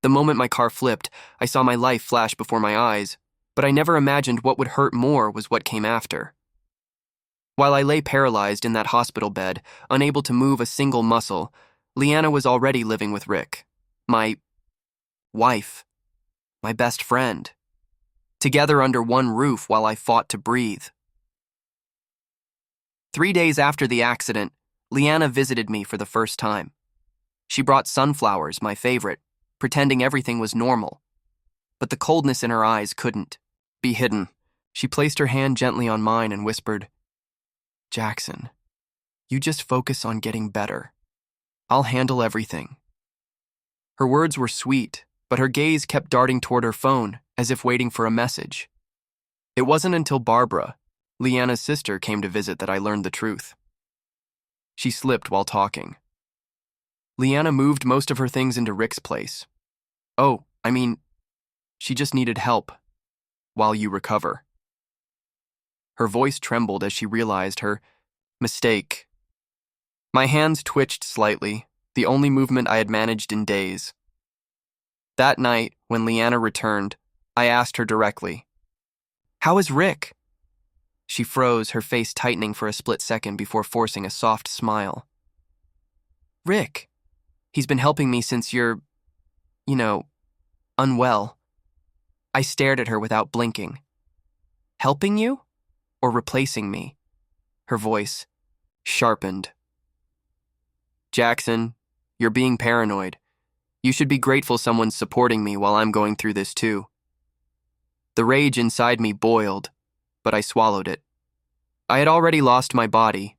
The moment my car flipped, I saw my life flash before my eyes, but I never imagined what would hurt more was what came after. While I lay paralyzed in that hospital bed, unable to move a single muscle, Leanna was already living with Rick, my wife, my best friend, together under one roof while I fought to breathe. 3 days after the accident, Leanna visited me for the first time. She brought sunflowers, my favorite, pretending everything was normal. But the coldness in her eyes couldn't be hidden. She placed her hand gently on mine and whispered, "Jackson, you just focus on getting better. I'll handle everything." Her words were sweet, but her gaze kept darting toward her phone, as if waiting for a message. It wasn't until Barbara, Leanna's sister, came to visit that I learned the truth. She slipped while talking. Leanna moved most of her things into Rick's place. She just needed help while you recover. Her voice trembled as she realized her mistake. My hands twitched slightly, the only movement I had managed in days. That night, when Leanna returned, I asked her directly, "How is Rick?" She froze, her face tightening for a split second before forcing a soft smile. "Rick, he's been helping me since you're, unwell." I stared at her without blinking. "Helping you? Or replacing me?" Her voice sharpened. "Jackson, you're being paranoid. You should be grateful someone's supporting me while I'm going through this too." The rage inside me boiled, but I swallowed it. I had already lost my body.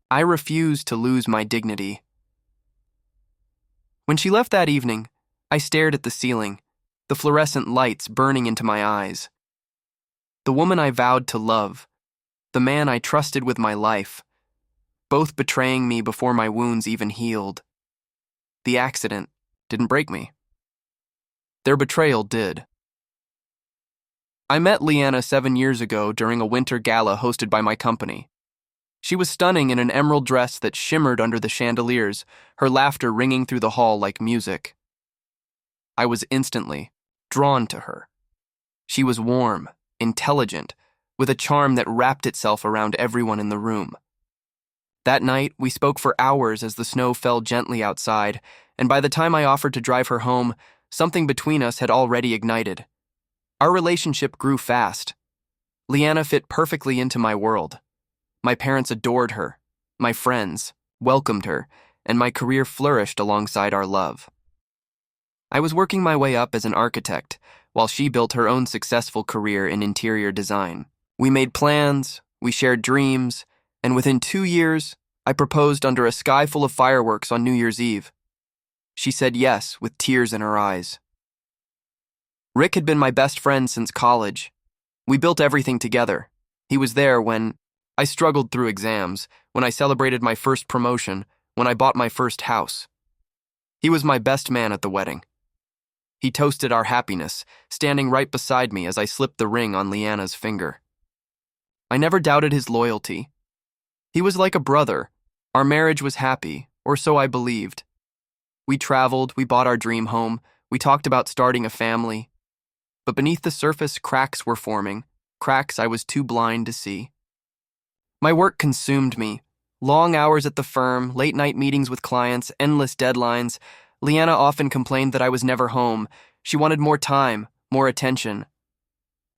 I refused to lose my dignity. When she left that evening, I stared at the ceiling, the fluorescent lights burning into my eyes. The woman I vowed to love, the man I trusted with my life, both betraying me before my wounds even healed. The accident didn't break me. Their betrayal did. I met Leanna 7 years ago during a winter gala hosted by my company. She was stunning in an emerald dress that shimmered under the chandeliers, her laughter ringing through the hall like music. I was instantly drawn to her. She was warm, intelligent, with a charm that wrapped itself around everyone in the room. That night, we spoke for hours as the snow fell gently outside, and by the time I offered to drive her home, something between us had already ignited. Our relationship grew fast. Leanna fit perfectly into my world. My parents adored her, my friends welcomed her, and my career flourished alongside our love. I was working my way up as an architect, while she built her own successful career in interior design. We made plans, we shared dreams, and within 2 years, I proposed under a sky full of fireworks on New Year's Eve. She said yes with tears in her eyes. Rick had been my best friend since college. We built everything together. He was there when I struggled through exams, when I celebrated my first promotion, when I bought my first house. He was my best man at the wedding. He toasted our happiness, standing right beside me as I slipped the ring on Leanna's finger. I never doubted his loyalty. He was like a brother. Our marriage was happy, or so I believed. We traveled, we bought our dream home, we talked about starting a family. But beneath the surface, cracks were forming, cracks I was too blind to see. My work consumed me. Long hours at the firm, late-night meetings with clients, endless deadlines. Leanna often complained that I was never home. She wanted more time, more attention.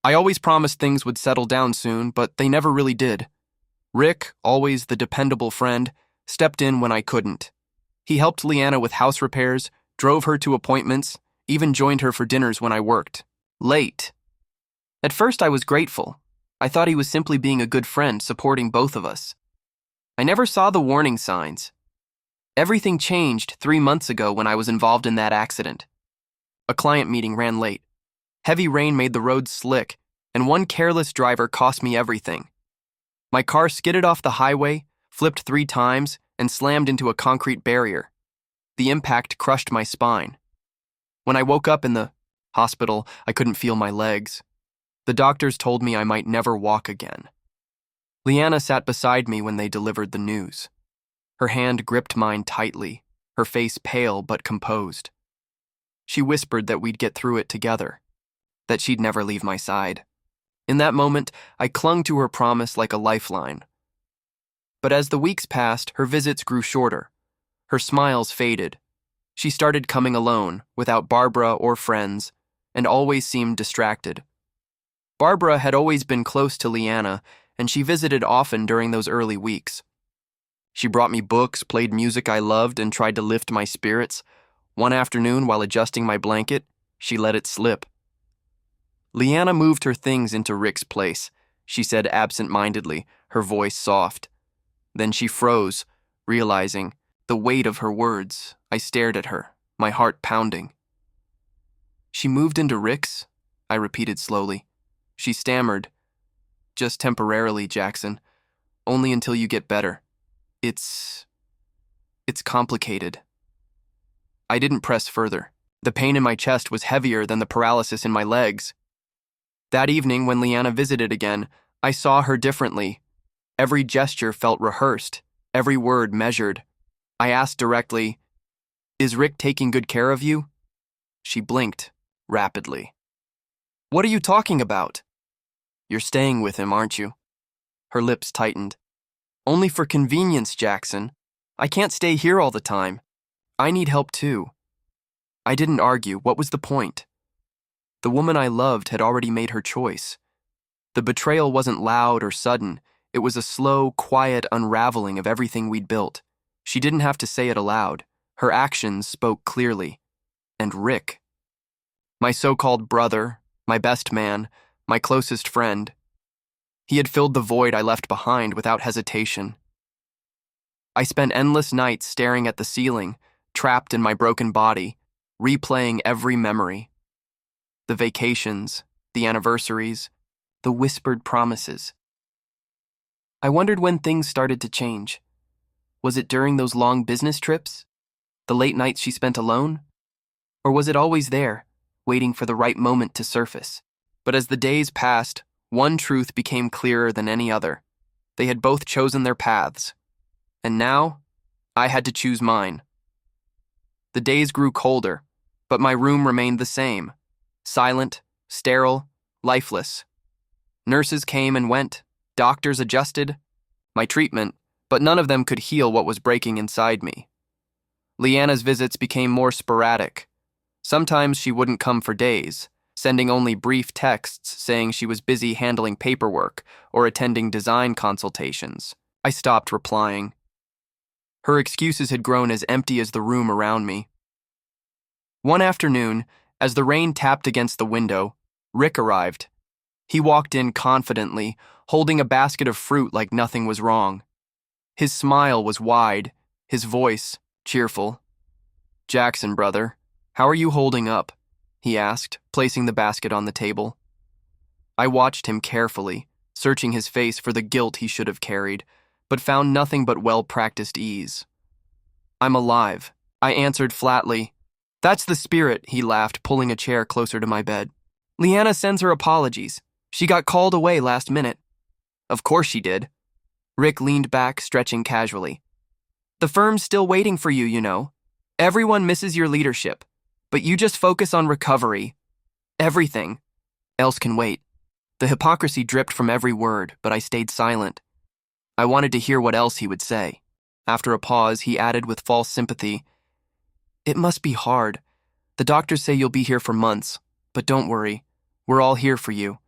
I always promised things would settle down soon, but they never really did. Rick, always the dependable friend, stepped in when I couldn't. He helped Leanna with house repairs, drove her to appointments, even joined her for dinners when I worked. Late. At first I was grateful. I thought he was simply being a good friend, supporting both of us. I never saw the warning signs. Everything changed 3 months ago when I was involved in that accident. A client meeting ran late. Heavy rain made the roads slick, and one careless driver cost me everything. My car skidded off the highway, flipped 3 times, and slammed into a concrete barrier. The impact crushed my spine. When I woke up in the hospital, I couldn't feel my legs. The doctors told me I might never walk again. Leanna sat beside me when they delivered the news. Her hand gripped mine tightly, her face pale but composed. She whispered that we'd get through it together, that she'd never leave my side. In that moment, I clung to her promise like a lifeline. But as the weeks passed, her visits grew shorter. Her smiles faded. She started coming alone, without Barbara or friends, and always seemed distracted. Barbara had always been close to Leanna, and she visited often during those early weeks. She brought me books, played music I loved, and tried to lift my spirits. One afternoon, while adjusting my blanket, she let it slip. Leanna moved her things into Rick's place, she said absent-mindedly, her voice soft. Then she froze, realizing the weight of her words. I stared at her, my heart pounding. "She moved into Rick's?" I repeated slowly. She stammered. "Just temporarily, Jackson. Only until you get better. It's complicated." I didn't press further. The pain in my chest was heavier than the paralysis in my legs. That evening, when Leanna visited again, I saw her differently. Every gesture felt rehearsed, every word measured. I asked directly, "Is Rick taking good care of you?" She blinked, rapidly. "What are you talking about?" "You're staying with him, aren't you?" Her lips tightened. "Only for convenience, Jackson. I can't stay here all the time. I need help too." I didn't argue. What was the point? The woman I loved had already made her choice. The betrayal wasn't loud or sudden. It was a slow, quiet unraveling of everything we'd built. She didn't have to say it aloud. Her actions spoke clearly. And Rick, my so-called brother, my best man, my closest friend, he had filled the void I left behind without hesitation. I spent endless nights staring at the ceiling, trapped in my broken body, replaying every memory. The vacations, the anniversaries, the whispered promises. I wondered when things started to change. Was it during those long business trips? The late nights she spent alone? Or was it always there, waiting for the right moment to surface? But as the days passed, one truth became clearer than any other. They had both chosen their paths. And now, I had to choose mine. The days grew colder, but my room remained the same. Silent, sterile, lifeless. Nurses came and went. Doctors adjusted my treatment, but none of them could heal what was breaking inside me. Leanna's visits became more sporadic. Sometimes she wouldn't come for days, sending only brief texts saying she was busy handling paperwork or attending design consultations. I stopped replying. Her excuses had grown as empty as the room around me. One afternoon, as the rain tapped against the window, Rick arrived. He walked in confidently, holding a basket of fruit like nothing was wrong. His smile was wide, his voice cheerful. "Jackson, brother, how are you holding up?" he asked, placing the basket on the table. I watched him carefully, searching his face for the guilt he should have carried, but found nothing but well-practiced ease. "I'm alive," I answered flatly. "That's the spirit," he laughed, pulling a chair closer to my bed. "Leanna sends her apologies. She got called away last minute." "Of course she did." Rick leaned back, stretching casually. "The firm's still waiting for you, you know. Everyone misses your leadership, but you just focus on recovery. Everything else can wait." The hypocrisy dripped from every word, but I stayed silent. I wanted to hear what else he would say. After a pause, he added with false sympathy, "It must be hard. The doctors say you'll be here for months, but don't worry. We're all here for you.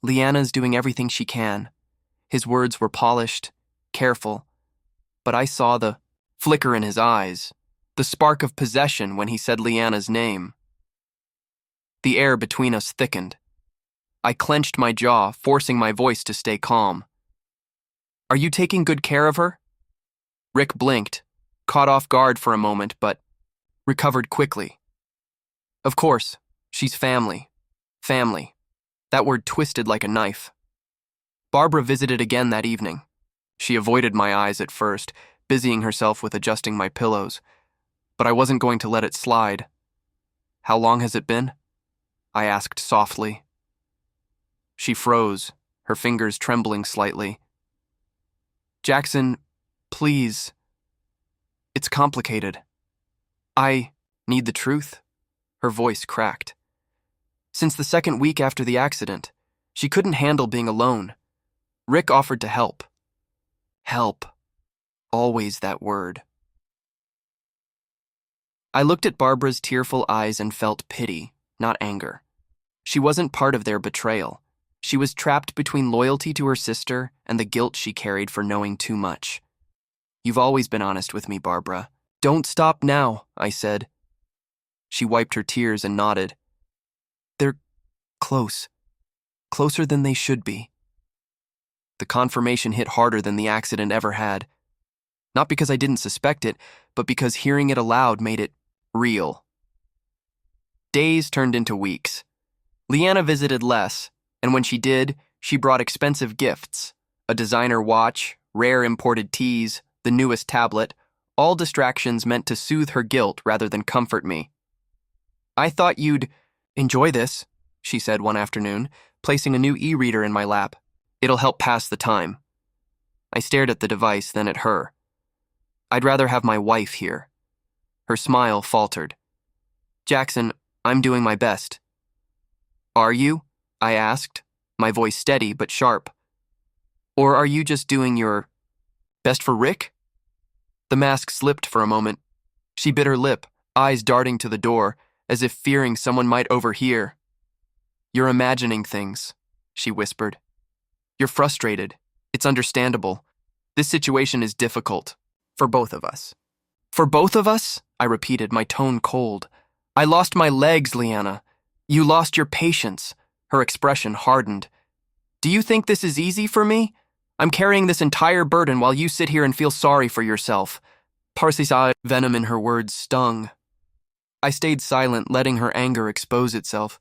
Leanna's doing everything she can." His words were polished, careful, but I saw the flicker in his eyes, the spark of possession when he said Leanna's name. The air between us thickened. I clenched my jaw, forcing my voice to stay calm. "Are you taking good care of her?" Rick blinked, caught off guard for a moment, but recovered quickly. "Of course, she's family. Family." That word twisted like a knife. Barbara visited again that evening. She avoided my eyes at first, busying herself with adjusting my pillows, but I wasn't going to let it slide. "How long has it been?" I asked softly. She froze, her fingers trembling slightly. "Jackson, please. It's complicated. I need the truth." Her voice cracked. Since the second week after the accident, she couldn't handle being alone. Rick offered to help. Help. Always that word. I looked at Barbara's tearful eyes and felt pity, not anger. She wasn't part of their betrayal. She was trapped between loyalty to her sister and the guilt she carried for knowing too much. You've always been honest with me, Barbara. Don't stop now, I said. She wiped her tears and nodded. They're close. Closer than they should be. The confirmation hit harder than the accident ever had. Not because I didn't suspect it, but because hearing it aloud made it real. Days turned into weeks. Leanna visited less, and when she did, she brought expensive gifts. A designer watch, rare imported teas, the newest tablet, all distractions meant to soothe her guilt rather than comfort me. I thought you'd enjoy this, she said one afternoon, placing a new e-reader in my lap. It'll help pass the time. I stared at the device, then at her. I'd rather have my wife here. Her smile faltered. Jackson, I'm doing my best. Are you? I asked, my voice steady but sharp. Or are you just doing your best for Rick? The mask slipped for a moment. She bit her lip, eyes darting to the door, as if fearing someone might overhear. You're imagining things, she whispered. You're frustrated. It's understandable. This situation is difficult. For both of us. For both of us? I repeated, my tone cold. I lost my legs, Leanna. You lost your patience. Her expression hardened. Do you think this is easy for me? I'm carrying this entire burden while you sit here and feel sorry for yourself. Paralyzed, venom in her words stung. I stayed silent, letting her anger expose itself.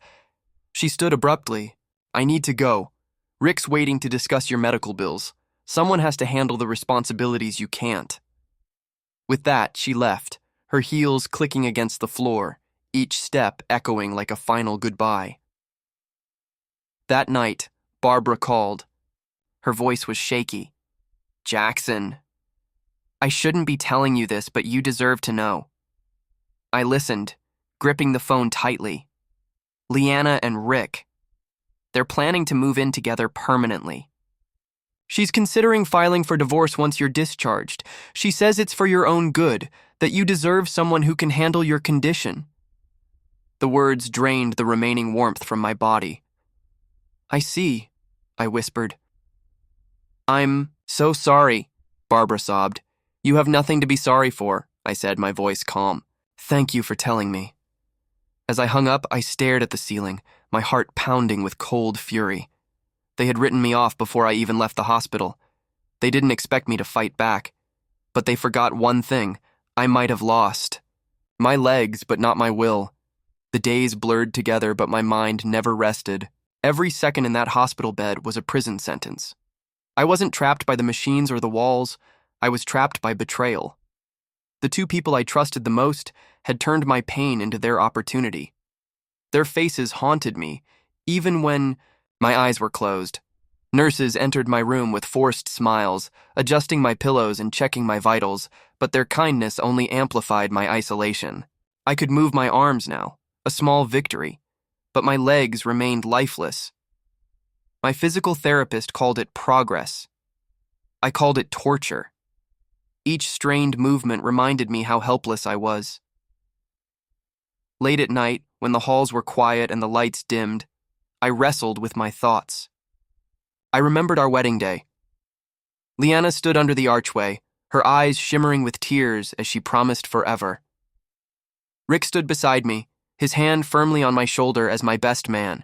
She stood abruptly. I need to go. Rick's waiting to discuss your medical bills. Someone has to handle the responsibilities you can't. With that, she left, her heels clicking against the floor, each step echoing like a final goodbye. That night, Barbara called. Her voice was shaky. Jackson. I shouldn't be telling you this, but you deserve to know. I listened, gripping the phone tightly. Leanna and Rick. They're planning to move in together permanently. She's considering filing for divorce once you're discharged. She says it's for your own good, that you deserve someone who can handle your condition. The words drained the remaining warmth from my body. I see, I whispered. I'm so sorry, Barbara sobbed. You have nothing to be sorry for, I said, my voice calm. Thank you for telling me. As I hung up, I stared at the ceiling, my heart pounding with cold fury. They had written me off before I even left the hospital. They didn't expect me to fight back. But they forgot one thing. I might have lost. My legs, but not my will. The days blurred together, but my mind never rested. Every second in that hospital bed was a prison sentence. I wasn't trapped by the machines or the walls. I was trapped by betrayal. The two people I trusted the most had turned my pain into their opportunity. Their faces haunted me, even when my eyes were closed. Nurses entered my room with forced smiles, adjusting my pillows and checking my vitals, but their kindness only amplified my isolation. I could move my arms now, a small victory, but my legs remained lifeless. My physical therapist called it progress. I called it torture. Each strained movement reminded me how helpless I was. Late at night, when the halls were quiet and the lights dimmed, I wrestled with my thoughts. I remembered our wedding day. Leanna stood under the archway, her eyes shimmering with tears as she promised forever. Rick stood beside me, his hand firmly on my shoulder as my best man.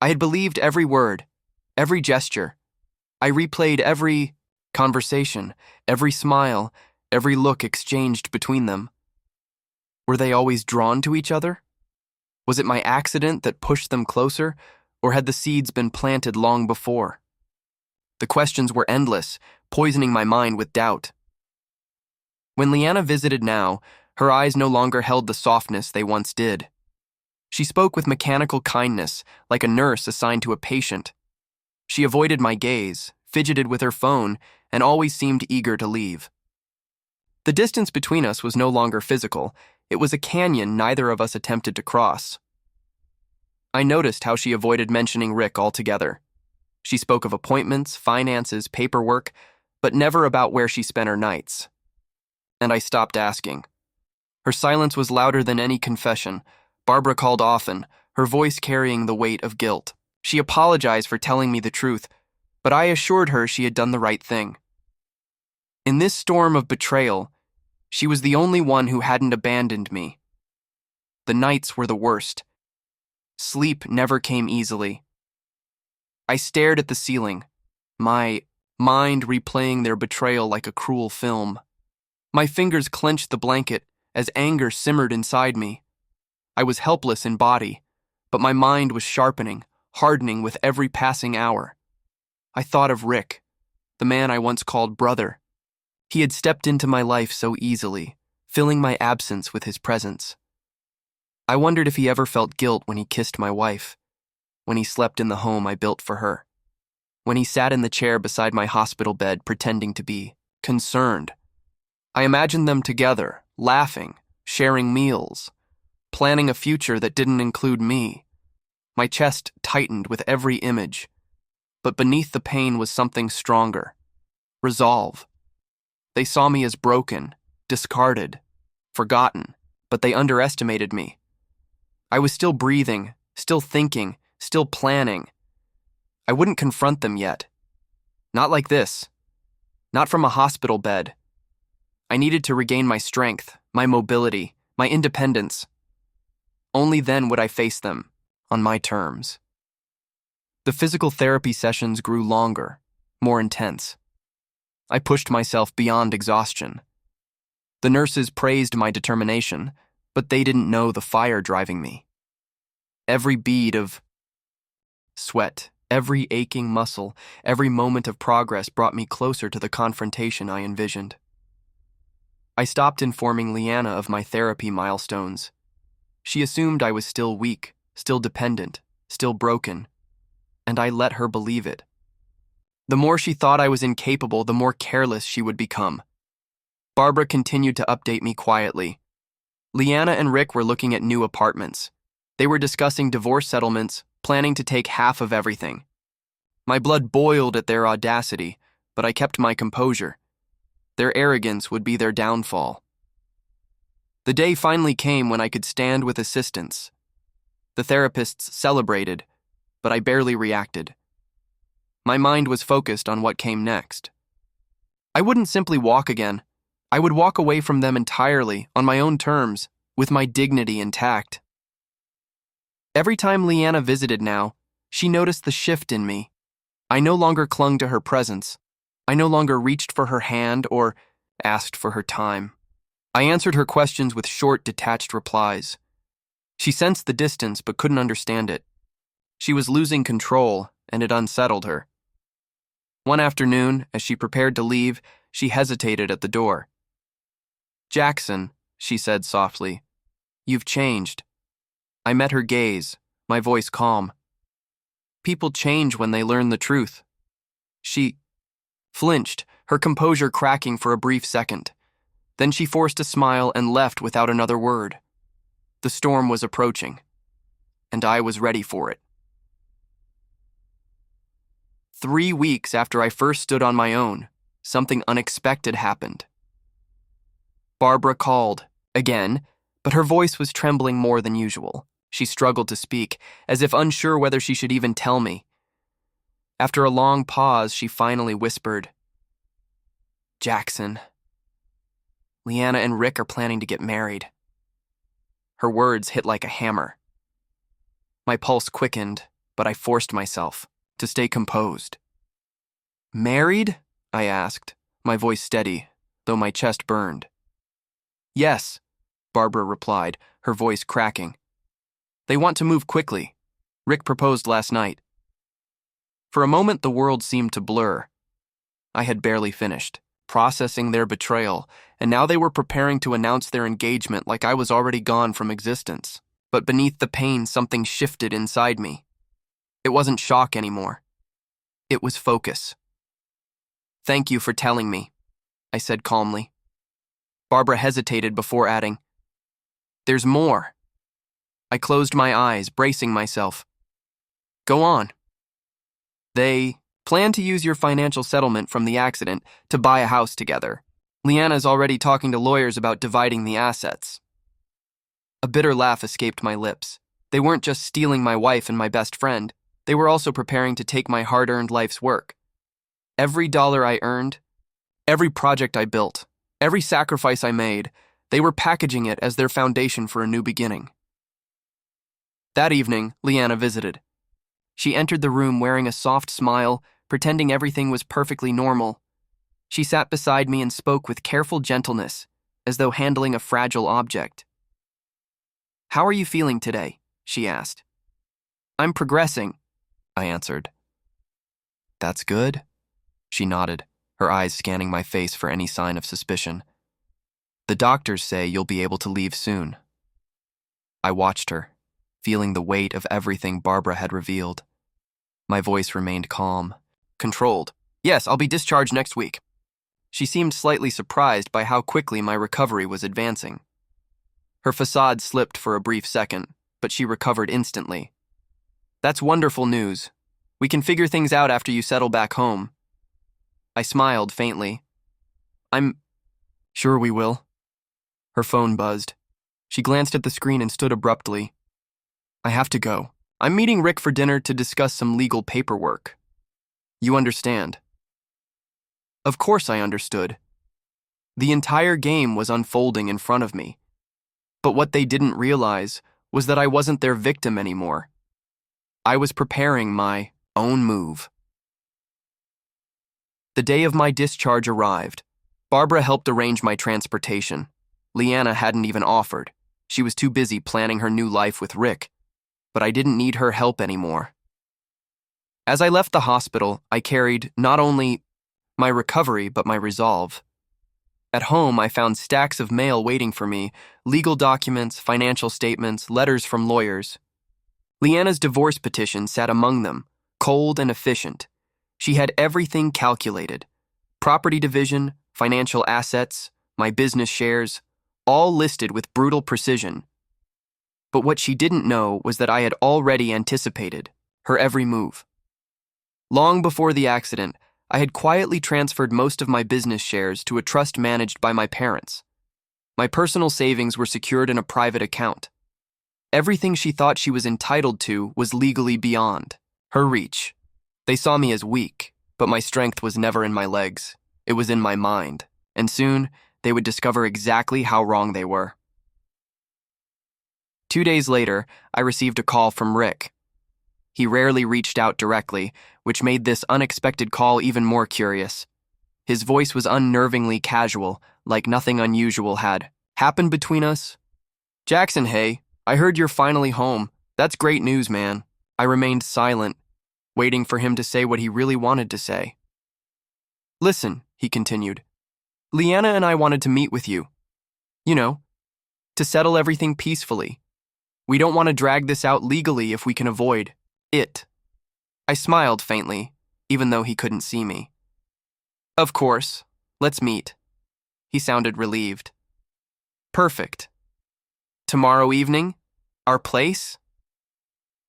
I had believed every word, every gesture. I replayed every conversation, every smile, every look exchanged between them. Were they always drawn to each other? Was it my accident that pushed them closer, or had the seeds been planted long before? The questions were endless, poisoning my mind with doubt. When Leanna visited now, her eyes no longer held the softness they once did. She spoke with mechanical kindness, like a nurse assigned to a patient. She avoided my gaze, fidgeted with her phone, and always seemed eager to leave. The distance between us was no longer physical, It was a canyon neither of us attempted to cross. I noticed how she avoided mentioning Rick altogether. She spoke of appointments, finances, paperwork, but never about where she spent her nights. And I stopped asking. Her silence was louder than any confession. Barbara called often, her voice carrying the weight of guilt. She apologized for telling me the truth, but I assured her she had done the right thing. In this storm of betrayal, she was the only one who hadn't abandoned me. The nights were the worst. Sleep never came easily. I stared at the ceiling, my mind replaying their betrayal like a cruel film. My fingers clenched the blanket as anger simmered inside me. I was helpless in body, but my mind was sharpening, hardening with every passing hour. I thought of Rick, the man I once called brother. He had stepped into my life so easily, filling my absence with his presence. I wondered if he ever felt guilt when he kissed my wife, when he slept in the home I built for her, when he sat in the chair beside my hospital bed pretending to be concerned. I imagined them together, laughing, sharing meals, planning a future that didn't include me. My chest tightened with every image, but beneath the pain was something stronger: resolve. They saw me as broken, discarded, forgotten, but they underestimated me. I was still breathing, still thinking, still planning. I wouldn't confront them yet. Not like this. Not from a hospital bed. I needed to regain my strength, my mobility, my independence. Only then would I face them, on my terms. The physical therapy sessions grew longer, more intense. I pushed myself beyond exhaustion. The nurses praised my determination, but they didn't know the fire driving me. Every bead of sweat, every aching muscle, every moment of progress brought me closer to the confrontation I envisioned. I stopped informing Leanna of my therapy milestones. She assumed I was still weak, still dependent, still broken, and I let her believe it. The more she thought I was incapable, the more careless she would become. Barbara continued to update me quietly. Leanna and Rick were looking at new apartments. They were discussing divorce settlements, planning to take half of everything. My blood boiled at their audacity, but I kept my composure. Their arrogance would be their downfall. The day finally came when I could stand with assistance. The therapists celebrated, but I barely reacted. My mind was focused on what came next. I wouldn't simply walk again. I would walk away from them entirely, on my own terms, with my dignity intact. Every time Leanna visited now, she noticed the shift in me. I no longer clung to her presence. I no longer reached for her hand or asked for her time. I answered her questions with short, detached replies. She sensed the distance but couldn't understand it. She was losing control, and it unsettled her. One afternoon, as she prepared to leave, she hesitated at the door. "Jackson," she said softly, "you've changed." I met her gaze, my voice calm. People change when they learn the truth. She flinched, her composure cracking for a brief second. Then she forced a smile and left without another word. The storm was approaching, and I was ready for it. 3 weeks after I first stood on my own, something unexpected happened. Barbara called, again, but her voice was trembling more than usual. She struggled to speak, as if unsure whether she should even tell me. After a long pause, she finally whispered, "Jackson, Leanna and Rick are planning to get married." Her words hit like a hammer. My pulse quickened, but I forced myself to stay composed. "Married?" I asked, my voice steady, though my chest burned. "Yes," Barbara replied, her voice cracking. "They want to move quickly. Rick proposed last night." For a moment, the world seemed to blur. I had barely finished, processing their betrayal, and now they were preparing to announce their engagement like I was already gone from existence. But beneath the pain, something shifted inside me. It wasn't shock anymore. It was focus. "Thank you for telling me," I said calmly. Barbara hesitated before adding, There's more. I closed my eyes, bracing myself. Go on. They plan to use your financial settlement from the accident to buy a house together. Leanna's already talking to lawyers about dividing the assets. A bitter laugh escaped my lips. They weren't just stealing my wife and my best friend. They were also preparing to take my hard-earned life's work. Every dollar I earned, every project I built, every sacrifice I made, they were packaging it as their foundation for a new beginning. That evening, Leanna visited. She entered the room wearing a soft smile, pretending everything was perfectly normal. She sat beside me and spoke with careful gentleness, as though handling a fragile object. "How are you feeling today?" she asked. "I'm progressing," I answered. "That's good," she nodded, her eyes scanning my face for any sign of suspicion. "The doctors say you'll be able to leave soon." I watched her, feeling the weight of everything Barbara had revealed. My voice remained calm, controlled. "Yes, I'll be discharged next week." She seemed slightly surprised by how quickly my recovery was advancing. Her facade slipped for a brief second, but she recovered instantly. "That's wonderful news. We can figure things out after you settle back home." I smiled faintly. "I'm sure we will." Her phone buzzed. She glanced at the screen and stood abruptly. "I have to go. I'm meeting Rick for dinner to discuss some legal paperwork. You understand?" Of course I understood. The entire game was unfolding in front of me. But what they didn't realize was that I wasn't their victim anymore. I was preparing my own move. The day of my discharge arrived. Barbara helped arrange my transportation. Leanna hadn't even offered. She was too busy planning her new life with Rick. But I didn't need her help anymore. As I left the hospital, I carried not only my recovery, but my resolve. At home, I found stacks of mail waiting for me, legal documents, financial statements, letters from lawyers. Leanna's divorce petition sat among them, cold and efficient. She had everything calculated. Property division, financial assets, my business shares, all listed with brutal precision. But what she didn't know was that I had already anticipated her every move. Long before the accident, I had quietly transferred most of my business shares to a trust managed by my parents. My personal savings were secured in a private account. Everything she thought she was entitled to was legally beyond her reach. They saw me as weak, but my strength was never in my legs. It was in my mind, and soon they would discover exactly how wrong they were. 2 days later, I received a call from Rick. He rarely reached out directly, which made this unexpected call even more curious. His voice was unnervingly casual, like nothing unusual had happened between us. "Jackson, hey, I heard you're finally home. That's great news, man." I remained silent, waiting for him to say what he really wanted to say. "Listen," he continued. "Leanna and I wanted to meet with you. You know, to settle everything peacefully. We don't want to drag this out legally if we can avoid it." I smiled faintly, even though he couldn't see me. "Of course. Let's meet." He sounded relieved. "Perfect. Tomorrow evening? Our place?"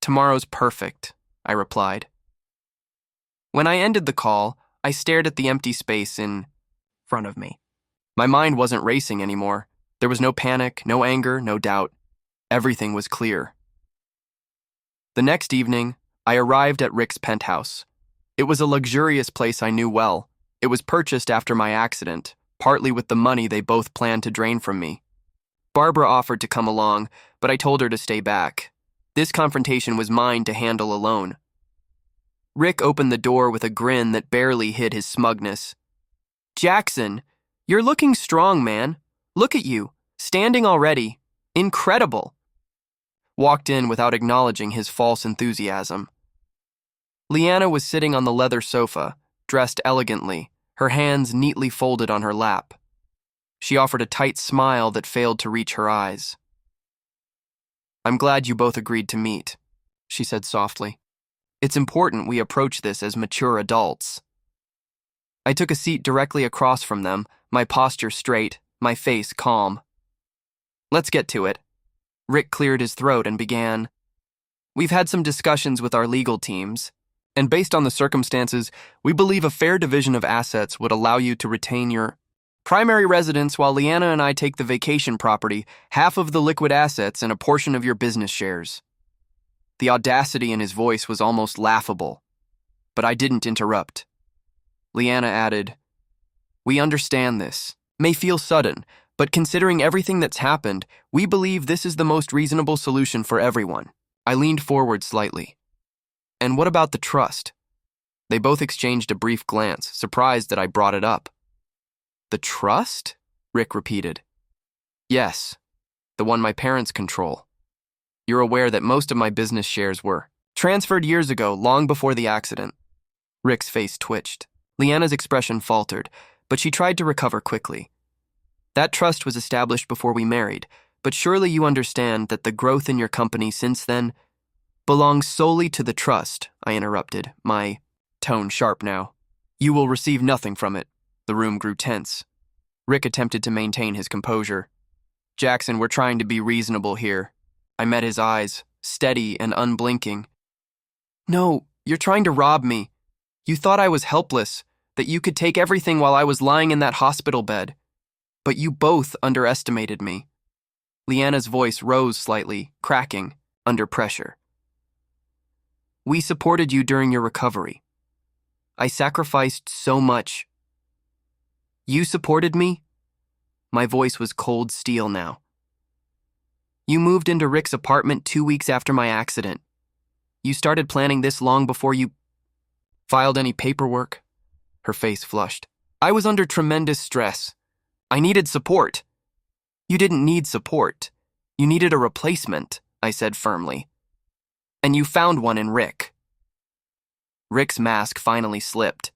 "Tomorrow's perfect," I replied. When I ended the call, I stared at the empty space in front of me. My mind wasn't racing anymore. There was no panic, no anger, no doubt. Everything was clear. The next evening, I arrived at Rick's penthouse. It was a luxurious place I knew well. It was purchased after my accident, partly with the money they both planned to drain from me. Barbara offered to come along, but I told her to stay back. This confrontation was mine to handle alone. Rick opened the door with a grin that barely hid his smugness. "Jackson, you're looking strong, man. Look at you, standing already. Incredible." Walked in without acknowledging his false enthusiasm. Leanna was sitting on the leather sofa, dressed elegantly, her hands neatly folded on her lap. She offered a tight smile that failed to reach her eyes. "I'm glad you both agreed to meet," she said softly. "It's important we approach this as mature adults." I took a seat directly across from them, my posture straight, my face calm. "Let's get to it. Rick cleared his throat and began, "We've had some discussions with our legal teams, and based on the circumstances, we believe a fair division of assets would allow you to retain your primary residence while Leanna and I take the vacation property, half of the liquid assets, and a portion of your business shares." The audacity in his voice was almost laughable, but I didn't interrupt. Leanna added, "We understand this. May feel sudden, but considering everything that's happened, we believe this is the most reasonable solution for everyone." I leaned forward slightly. "And what about the trust?" They both exchanged a brief glance, surprised that I brought it up. "The trust?" Rick repeated. "Yes, the one my parents control. You're aware that most of my business shares were transferred years ago, long before the accident." Rick's face twitched. Leanna's expression faltered, but she tried to recover quickly. "That trust was established before we married, but surely you understand that the growth in your company since then belongs solely to the trust," I interrupted, my tone sharp now. "You will receive nothing from it." The room grew tense. Rick attempted to maintain his composure. "Jackson, we're trying to be reasonable here." I met his eyes, steady and unblinking. "No, you're trying to rob me. You thought I was helpless, that you could take everything while I was lying in that hospital bed. But you both underestimated me." Leanna's voice rose slightly, cracking, under pressure. "We supported you during your recovery. I sacrificed so much." "You supported me?" My voice was cold steel now. "You moved into Rick's apartment 2 weeks after my accident. You started planning this long before you filed any paperwork." Her face flushed. "I was under tremendous stress. I needed support." "You didn't need support. You needed a replacement," I said firmly. "And you found one in Rick." Rick's mask finally slipped.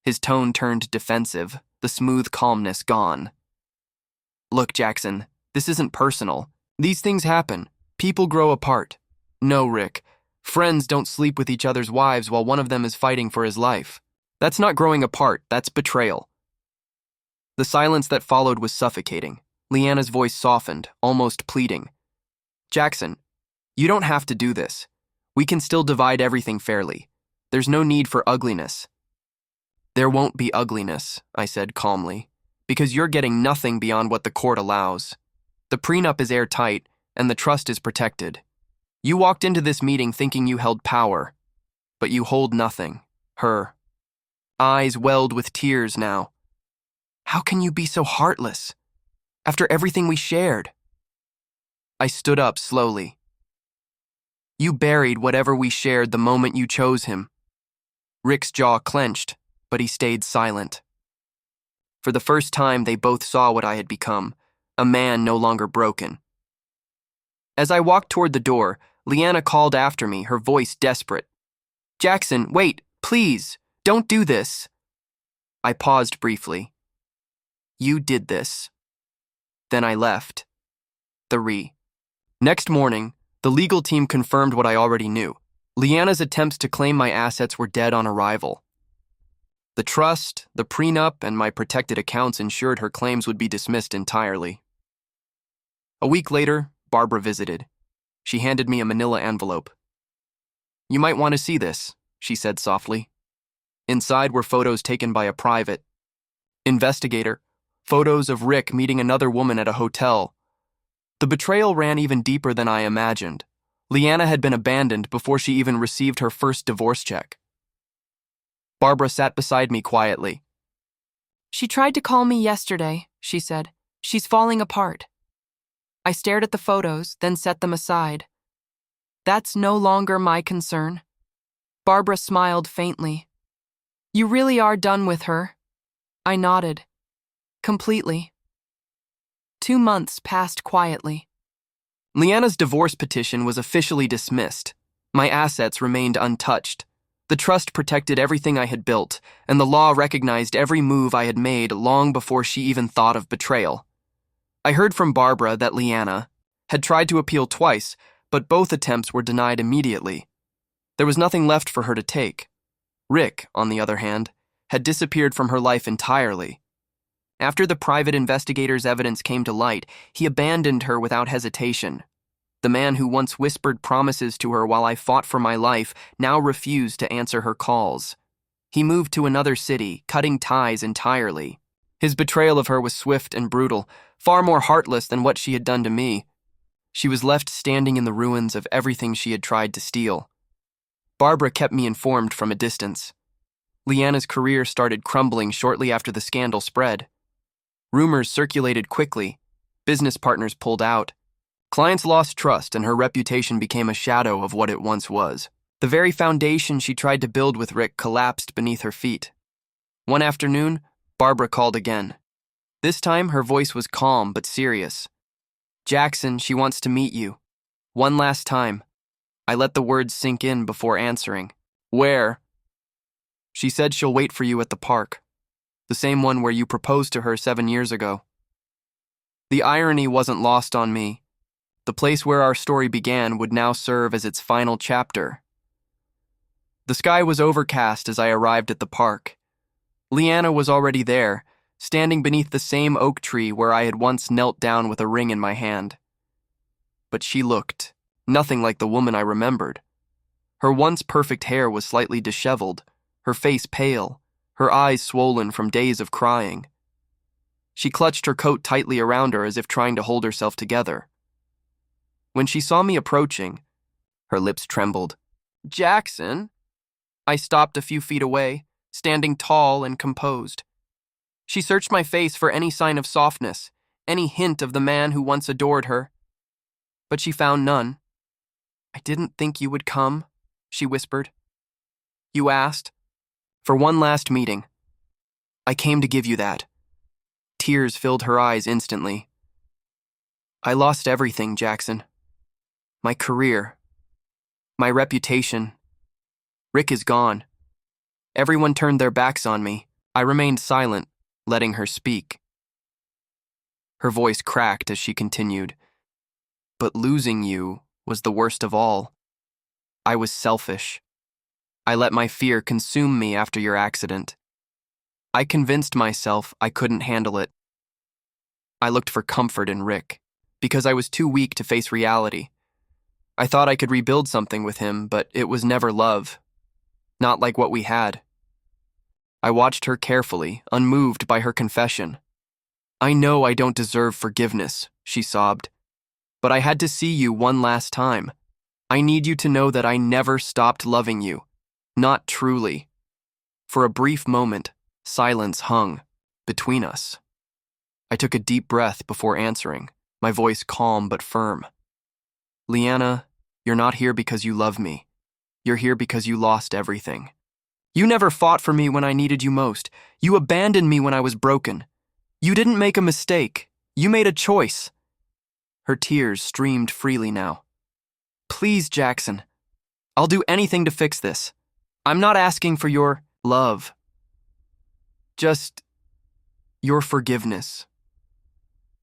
His tone turned defensive, the smooth calmness gone. "Look, Jackson, this isn't personal. These things happen. People grow apart. No, Rick, friends don't sleep with each other's wives while one of them is fighting for his life. That's not growing apart, that's betrayal." The silence that followed was suffocating. Leanna's voice softened, almost pleading. "Jackson, you don't have to do this. We can still divide everything fairly. There's no need for ugliness." "There won't be ugliness," I said calmly, "because you're getting nothing beyond what the court allows. The prenup is airtight, and the trust is protected. You walked into this meeting thinking you held power, but you hold nothing." Her eyes welled with tears now. "How can you be so heartless? After everything we shared?" I stood up slowly. "You buried whatever we shared the moment you chose him." Rick's jaw clenched, but he stayed silent. For the first time, they both saw what I had become, a man no longer broken. As I walked toward the door, Leanna called after me, her voice desperate. "Jackson, wait, please, don't do this." I paused briefly. "You did this." Then I left. Next morning, the legal team confirmed what I already knew. Leanna's attempts to claim my assets were dead on arrival. The trust, the prenup, and my protected accounts ensured her claims would be dismissed entirely. A week later, Barbara visited. She handed me a manila envelope. "You might want to see this," she said softly. Inside were photos taken by a private investigator, photos of Rick meeting another woman at a hotel. The betrayal ran even deeper than I imagined. Leanna had been abandoned before she even received her first divorce check. Barbara sat beside me quietly. "She tried to call me yesterday," she said. "She's falling apart." I stared at the photos, then set them aside. "That's no longer my concern." Barbara smiled faintly. "You really are done with her?" I nodded. "Completely." 2 months passed quietly. Leanna's divorce petition was officially dismissed. My assets remained untouched. The trust protected everything I had built, and the law recognized every move I had made long before she even thought of betrayal. I heard from Barbara that Leanna had tried to appeal twice, but both attempts were denied immediately. There was nothing left for her to take. Rick, on the other hand, had disappeared from her life entirely. After the private investigator's evidence came to light, he abandoned her without hesitation, The man who once whispered promises to her while I fought for my life now refused to answer her calls. He moved to another city, cutting ties entirely. His betrayal of her was swift and brutal, far more heartless than what she had done to me. She was left standing in the ruins of everything she had tried to steal. Barbara kept me informed from a distance. Leanna's career started crumbling shortly after the scandal spread. Rumors circulated quickly. Business partners pulled out. Clients lost trust, and her reputation became a shadow of what it once was. The very foundation she tried to build with Rick collapsed beneath her feet. One afternoon, Barbara called again. This time, her voice was calm but serious. "Jackson, she wants to meet you. One last time." I let the words sink in before answering. "Where?" "She said she'll wait for you at the park. The same one where you proposed to her 7 years ago." The irony wasn't lost on me. The place where our story began would now serve as its final chapter. The sky was overcast as I arrived at the park. Leanna was already there, standing beneath the same oak tree where I had once knelt down with a ring in my hand. But she looked nothing like the woman I remembered. Her once perfect hair was slightly disheveled, her face pale, her eyes swollen from days of crying. She clutched her coat tightly around her as if trying to hold herself together. When she saw me approaching, her lips trembled. "Jackson?" I stopped a few feet away, standing tall and composed. She searched my face for any sign of softness, any hint of the man who once adored her. But she found none. "I didn't think you would come," she whispered. "You asked for one last meeting. I came to give you that." Tears filled her eyes instantly. "I lost everything, Jackson. My career, my reputation. Rick is gone. Everyone turned their backs on me." I remained silent, letting her speak. Her voice cracked as she continued. "But losing you was the worst of all. I was selfish. I let my fear consume me after your accident. I convinced myself I couldn't handle it. I looked for comfort in Rick, because I was too weak to face reality. I thought I could rebuild something with him, but it was never love. Not like what we had." I watched her carefully, unmoved by her confession. "I know I don't deserve forgiveness," she sobbed. "But I had to see you one last time. I need you to know that I never stopped loving you. Not truly." For a brief moment, silence hung between us. I took a deep breath before answering, my voice calm but firm. "Leanna, you're not here because you love me. You're here because you lost everything. You never fought for me when I needed you most. You abandoned me when I was broken. You didn't make a mistake. You made a choice." Her tears streamed freely now. "Please, Jackson. I'll do anything to fix this. I'm not asking for your love. Just your forgiveness."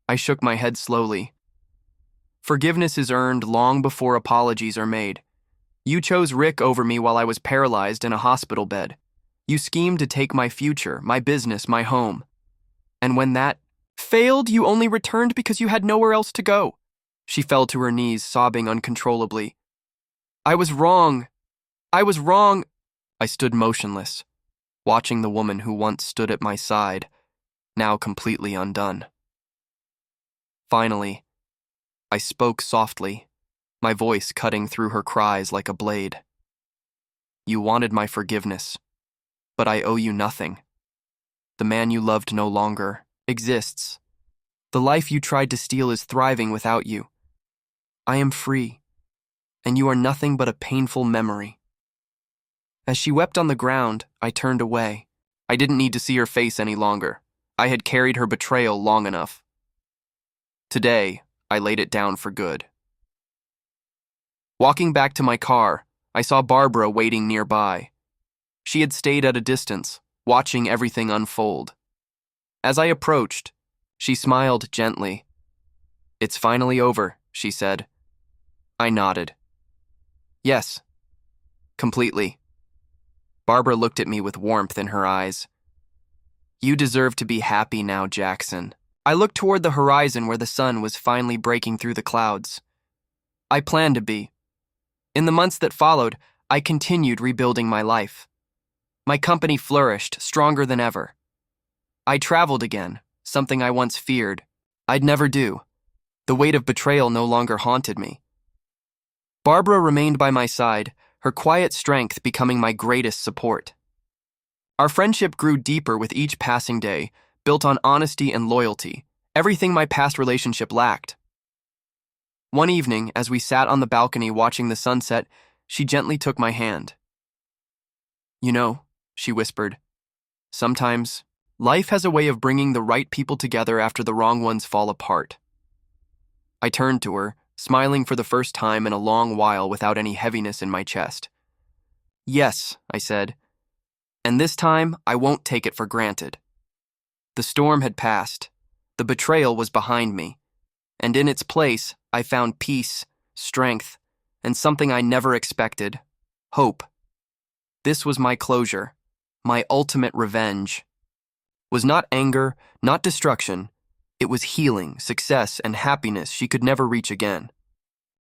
I shook my head slowly. "Forgiveness is earned long before apologies are made. You chose Rick over me while I was paralyzed in a hospital bed. You schemed to take my future, my business, my home. And when that failed, you only returned because you had nowhere else to go." She fell to her knees, sobbing uncontrollably. "I was wrong. I was wrong." I stood motionless, watching the woman who once stood at my side, now completely undone. Finally, I spoke softly, my voice cutting through her cries like a blade. "You wanted my forgiveness, but I owe you nothing. The man you loved no longer exists. The life you tried to steal is thriving without you. I am free, and you are nothing but a painful memory." As she wept on the ground, I turned away. I didn't need to see her face any longer. I had carried her betrayal long enough. Today, I laid it down for good. Walking back to my car, I saw Barbara waiting nearby. She had stayed at a distance, watching everything unfold. As I approached, she smiled gently. "It's finally over," she said. I nodded. "Yes, completely." Barbara looked at me with warmth in her eyes. "You deserve to be happy now, Jackson." I looked toward the horizon where the sun was finally breaking through the clouds. I planned to be. In the months that followed, I continued rebuilding my life. My company flourished, stronger than ever. I traveled again, something I once feared. I'd never do. The weight of betrayal no longer haunted me. Barbara remained by my side, her quiet strength becoming my greatest support. Our friendship grew deeper with each passing day, built on honesty and loyalty, everything my past relationship lacked. One evening, as we sat on the balcony watching the sunset, she gently took my hand. "You know," she whispered, "sometimes life has a way of bringing the right people together after the wrong ones fall apart." I turned to her, smiling for the first time in a long while without any heaviness in my chest. "Yes," I said, "and this time I won't take it for granted." The storm had passed. The betrayal was behind me, and in its place, I found peace, strength, and something I never expected: hope. This was my closure, my ultimate revenge. Was not anger, not destruction. It was healing, success, and happiness she could never reach again.